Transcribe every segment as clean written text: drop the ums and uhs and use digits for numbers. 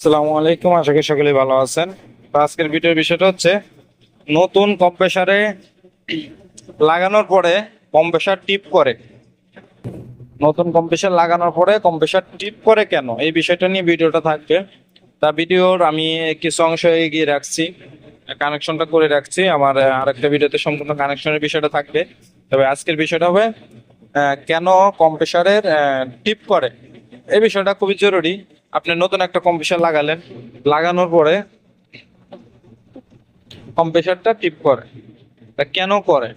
আসসালামু আলাইকুম, আশা করি সকলেই ভালো আছেন। তো আজকের ভিডিওর বিষয়টা হচ্ছে নতুন কম্প্রেসারে লাগানোর পরে কম্প্রেসার টিপ করে। নতুন কম্প্রেসার লাগানোর পরে কম্প্রেসার টিপ করে কেন, এই বিষয়টা নিয়ে ভিডিওটা থাকবে। তা ভিডিওর আমি কিছু অংশ এগিয়ে রাখছি, কানেকশনটা করে রাখছি। আমার আরেকটা ভিডিওতে সম্পূর্ণ কানেকশনের বিষয়টা থাকবে। তবে আজকের বিষয়টা হবে কেন কম্প্রেসারের টিপ করে। এই বিষয়টা খুবই জরুরি। আপনি নতুন একটা কম্প্রেসার লাগালেন, লাগানোর পরে কম্প্রেসারটা টিপ করে, তা কেন করে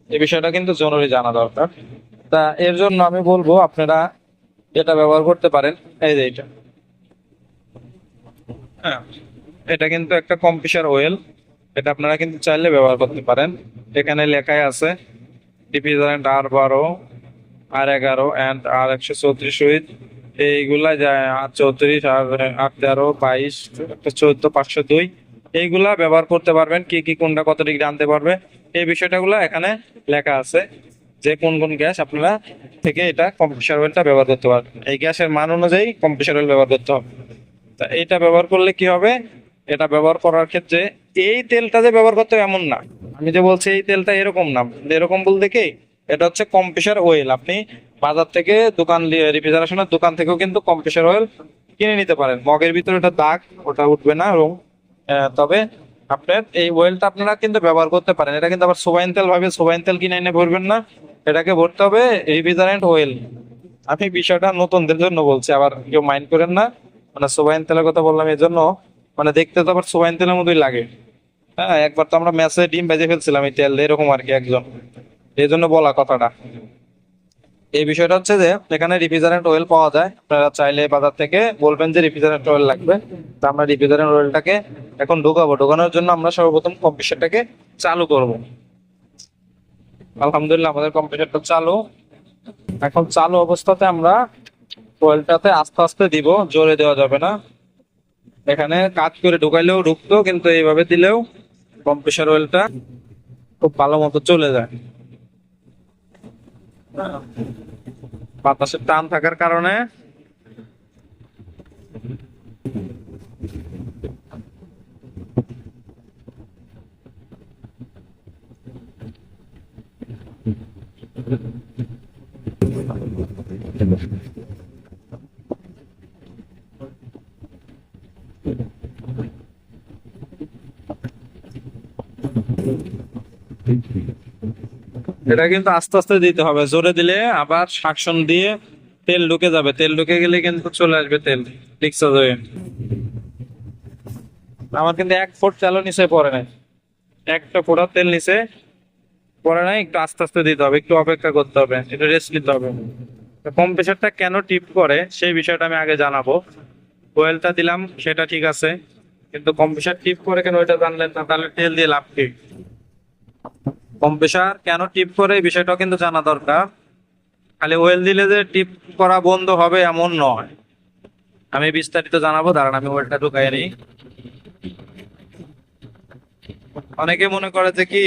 এই বিষয়টা কিন্তু জরুরি জানা দরকার। তা এর জন্য আমি বলবো আপনারা এটা ব্যবহার করতে পারেন। এই যে এটা, হ্যাঁ, এটা কিন্তু একটা কম্প্রেসার অয়েল। এটা আপনারা কিন্তু চাইলে ব্যবহার করতে পারেন। এখানে লেখাই আছে refrigerant R12, R11 and R134 with এইগুলা যায় R34, R13, 22, একটা 14, 502, এইগুলা ব্যবহার করতে পারবেন। কি কি কোনটা কত ডিগ্রি আনতে পারবে এই বিষয়টাগুলো এখানে লেখা আছে, যে কোন কোন গ্যাস আপনারা থেকে এটা কম্প্রেসার অয়েলটা ব্যবহার করতে পারবেন। এই গ্যাসের মান অনুযায়ী কম্প্রেসার অয়েল ব্যবহার করতে হবে। তা এটা ব্যবহার করলে কি হবে, এটা ব্যবহার করার ক্ষেত্রে এই তেলটা যে ব্যবহার করতে হবে এমন না। আমি যে বলছি এই তেলটা এরকম না, এরকম বলতে কি, এটা হচ্ছে কম্প্রেসার অয়েল। আপনি বাজার থেকে দোকান রেফ্রিজারেশনের দোকান থেকেও কিন্তু কম্প্রেসার অয়েল কিনে নিতে পারেন। মগের ভিতরে ওটা দাগ, ওটা উঠবে না। এবং তবে আপনার এই অয়েলটা আপনারা কিন্তু ব্যবহার করতে পারেন। এটা কিন্তু আবার সোয়াইন তেল ভাবে সোয়াইন তেল কিনে এনে ভরবেন না, এটাকে ভরতে হবে রেফ্রিজারেন্ট অয়েল। আমি বিষয়টা নতুনদের জন্য বলছি, আবার কেউ মাইন্ড করেন না। মানে সোয়াইন তেলের কথা বললাম এই জন্য, মানে দেখতে তো আবার সোয়াইন তেলের মতোই লাগে। হ্যাঁ, একবার তো আমরা ম্যাচে ডিম ভেজে ফেলছিলাম এই তেল দিয়ে, এরকম আর কি একজন, এই জন্য বলা কথাটা। এই বিষয়টা হচ্ছে যে এখানে রিফ্রিজারেন্ট অয়েল পাওয়া যায়। আপনারা চাইলে বাজার থেকে বলবেন যে রিফ্রিজারেন্ট অয়েল লাগবে, তা আমরা রিফ্রিজারেন্ট অয়েলটাকে এখন ঢোকাবো। ঢোকানোর জন্য আমরা সর্বপ্রথম কম্প্রেসারটাকে চালু করব। আলহামদুলিল্লাহ আমাদের কম্প্রেসারটা চালু। এখন চালু অবস্থাতে আমরা অয়েলটাতে আস্তে আস্তে দিব, জোরে দেওয়া যাবে না। এখানে কাজ করে ঢুকাইলেও ঢুকতো, কিন্তু এইভাবে দিলেও কম্প্রেসার অয়েলটা খুব ভালো মতো চলে যায়। বাতাসের টান থাকার কারণে এটা কিন্তু আস্তে আস্তে দিতে হবে। জোরে দিলে আবার শাকসন দিয়ে তেল ঢুকে যাবে, তেল ঢুকে গেলে কিন্তু চলে আসবে তেল রিক্সা হয়ে। আমার কিন্তু 1 ফুট তেলও নিচে পড়ে নাই, একটা ফোঁটা তেল নিচে পড়ে নাই। একটু আস্তে আস্তে দিতে হবে, একটু অপেক্ষা করতে হবে, একটু রেস্ট নিতে হবে। কম্প্রেসারটা কেন টিপ করে সেই বিষয়টা আমি আগে জানাবো। কোয়েলটা দিলাম সেটা ঠিক আছে, কিন্তু কম্প্রেসার টিপ করে কেন ওইটা জানলেন না, তাহলে তেল দিয়ে লাভ কি। কম্প্রেসার কেন টিপ করে এই বিষয়টাও কিন্তু জানা দরকার। খালি ওয়েল দিলে যে টিপ করা বন্ধ হবে এমন নয়। আমি বিস্তারিত জানাবো, দাঁড়ান আমি ওয়েলটা ঢুকাই নিই। অনেকে মনে করে যে কি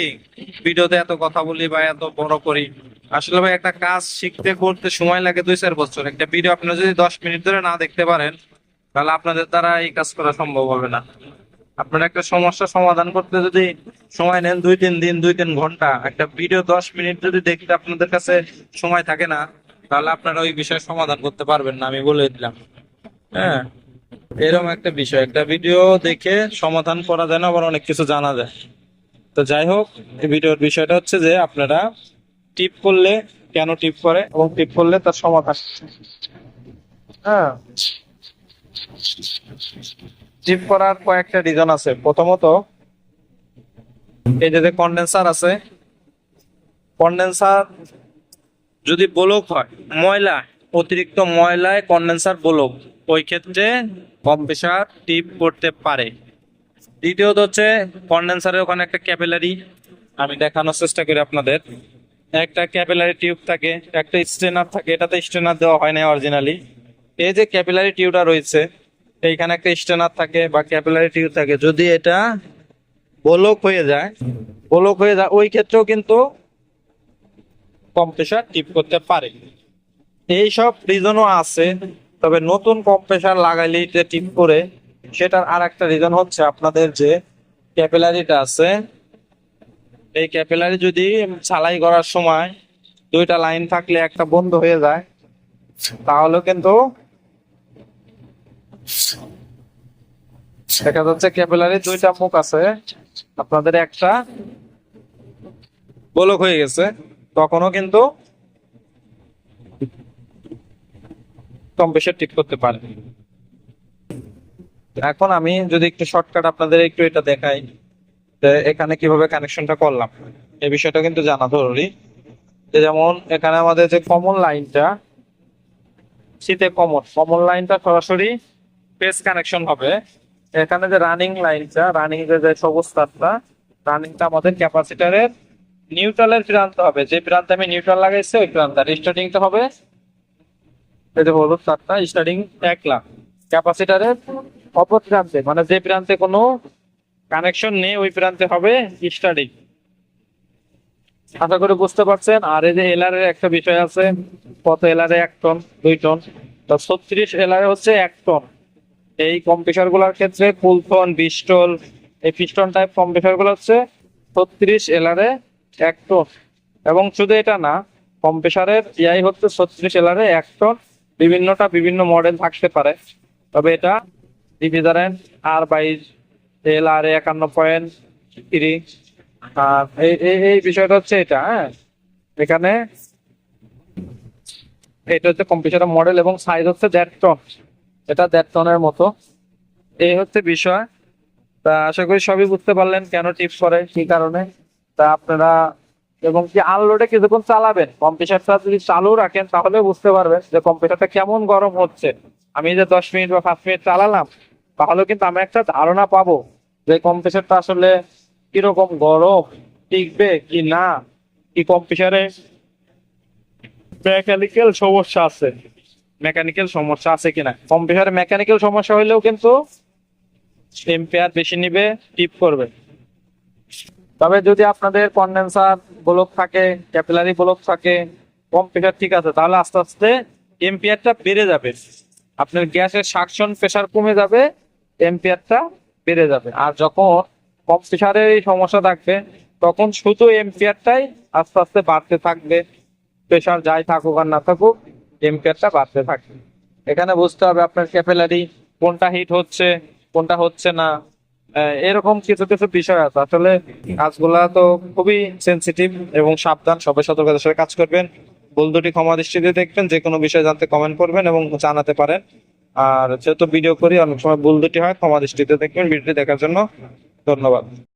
ভিডিওতে এত কথা বলি বা এত বড় করি, আসলে ভাই একটা কাজ শিখতে করতে সময় লাগে 2-4 বছর। একটা ভিডিও আপনারা যদি 10 মিনিট ধরে না দেখতে পারেন, তাহলে আপনাদের দ্বারা এই কাজ করা সম্ভব হবে না। আপনারা একটা সমস্যা সমাধান করতে যদি সময় নেন 2-3 দিন, 2-3 ঘন্টা, একটা ভিডিও 10 মিনিট যদি দেখতে আপনাদের কাছে সময় থাকে না, তাহলে আপনারা ওই বিষয়ে সমাধান করতে পারবেন না, আমি বলে দিলাম। হ্যাঁ, এরকম একটা বিষয়, একটা ভিডিও দেখে সমাধান করা যায় না, আবার অনেক কিছু জানা যায়। তো যাই হোক, এই ভিডিওর বিষয়টা হচ্ছে যে আপনারা টিপ করলে কেন টিপ করে এবং টিপ করলে তার সমাধান। হ্যাঁ, টিপ করার কয়েকটা রিজন আছে। প্রথমত, এই যে কন্ডেন্সার আছে, কন্ডেন্সার যদি ব্লক হয়, ময়লা, অতিরিক্ত ময়লায় কন্ডেন্সার ব্লক, ওই ক্ষেত্রে কম্প্রেসার টিপ করতে পারে। দ্বিতীয়ত হচ্ছে কন্ডেন্সারের ওখানে একটা ক্যাপিলারি, আমি দেখানোর চেষ্টা করি আপনাদের। একটা ক্যাপিলারি টিউব থাকে, একটা স্ট্রেনার থাকে। এটাতে স্ট্রেনার দেওয়া হয় না অরিজিনালি। এই যে ক্যাপিলারি টিউবটা রয়েছে, এইখানে একটা স্ট্রেনার থাকে বা ক্যাপিলারি টিউব থাকে। যদি এটা ব্লক হয়ে যায়, ব্লক হয়ে যায়, ওই ক্ষেত্রেও কিন্তু কম্প্রেসার টিপ করতে পারে। এইসব রিজনও আছে। তবে নতুন কম্প্রেসার লাগাইলে টিপ করে সেটার আর একটা রিজন হচ্ছে আপনাদের যে ক্যাপিলারিটা আছে, এই ক্যাপিলারি যদি ছালাই করার সময় দুইটা লাইন থাকলে একটা বন্ধ হয়ে যায়, তাহলে কিন্তু দেখা যাচ্ছে ক্যাপিলারি দুইটা মুখ আছে, আপনাদের একটা ব্লক হয়ে গেছে, তখনও কিন্তু কম্প্রেসার ঠিক করতে পারে। এখন আমি যদি একটু শর্টকাট আপনাদের একটু এটা দেখাই যে এখানে কিভাবে কানেকশনটা করলাম, এই বিষয়টা কিন্তু জানা জরুরি। যে যেমন এখানে আমাদের যে কমন লাইনটা, শীতে কমন লাইনটা সরাসরি ফেজ কানেকশন হবে। এখানে যে রানিং লাইনটা, রানিং যে সবুজ তারটা, রানিংটা আমাদের ক্যাপাসিটরের নিউট্রালের প্রান্ত হবে, যে প্রান্তে আমি নিউট্রাল লাগাইছি ওই প্রান্ত। স্টার্টিংটা হবে এই যে হলুদ তারটা, স্টার্টিং 1 লাখ ক্যাপাসিটরের অপর প্রান্তে, মানে যে প্রান্তে কোনো কানেকশন নেই ওই প্রান্তে হবে স্টার্টিং। আশা করি বুঝতে পারছেন। আর এই যে এলআর এর একটা বিষয় আছে, কত এলআর 1 টন 2 টন, তো 36 এলআর হচ্ছে 1 টন। এই কম্প্রেসার গুলোর ক্ষেত্রে কুলফন, বিস্টল, এই পিস্টন টাইপ কম্প্রেসার গুলো হচ্ছে 36 এলআর 1 টন। এবং শুধু এটা না, কম্প্রেসারের ইয়াই হচ্ছে 36 এলআর 1 টন। বিভিন্ন মডেল থাকতে পারে, তবে এটা রিফ্রিজারেন্ট R22 এলআর 51.3। আর এই বিষয়টা হচ্ছে এটা, হ্যাঁ, এখানে এটা হচ্ছে কম্পিউটার মডেল এবং সাইজ হচ্ছে 1.5 টন, এটা 1.5 টনের মতো। এই হচ্ছে বিষয়। তা আশা করি সবই বুঝতে পারলেন কেন টিপস করে, কি কারণে। তা আপনারা এবং কি আনলোডে কিছুক্ষণ চালাবেন, কম্পিউটারটা যদি চালু রাখেন তাহলে বুঝতে পারবেন যে কম্পিউটারটা কেমন গরম হচ্ছে। আমি যে 10 মিনিট বা 5 মিনিট চালালাম, তাহলে কিন্তু আমি একটা ধারণা পাবো যে কম্পিউটারটা আসলে কিরকম গরম, টিকবে কি না, কি কম্পিউটারে মেকানিক্যাল সমস্যা আছে কিনা। কম্পিউটারে মেকানিক্যাল সমস্যা হইলেও কিন্তু এম্পিয়ার বেশি নিবে, টিপ করবে। তবে যদি আপনাদের কন্ডেন্সার ব্লক থাকে, ক্যাপিলারি ব্লক থাকে, কম্পিউটার ঠিক আছে, তাহলে আস্তে আস্তে এম্পিয়ারটা বেড়ে যাবে, আপনার গ্যাসের সাকশন প্রেসার কমে যাবে, এম্পিয়ারটা বেড়ে যাবে। আর যখন কম্পিউটারের এই সমস্যা থাকবে, তখন শুধু এম্পিয়ারটাই আস্তে আস্তে বাড়তে থাকবে, প্রেসার যাই থাকুক আর না থাকুক, এম্পিয়ারটা বাড়তে থাকবে। এখানে বুঝতে হবে আপনার ক্যাপিলারি কোনটা হিট হচ্ছে, কোনটা হচ্ছে না। এরকম কিছু কিছু বিষয় আছে। আসলে কাজগুলা তো খুবই সেনসিটিভ এবং সাবধান, সবাই সতর্কতার সাথে কাজ করবেন। ভুল দুটি ক্ষমা দৃষ্টিতে দেখবেন, যে কোনো বিষয় জানতে কমেন্ট করবেন এবং জানাতে পারেন। আর যেহেতু ভিডিও করি অনেক সময় ভুল দুটি হয়, ক্ষমা দৃষ্টিতে দেখবেন। ভিডিওটি দেখার জন্য ধন্যবাদ।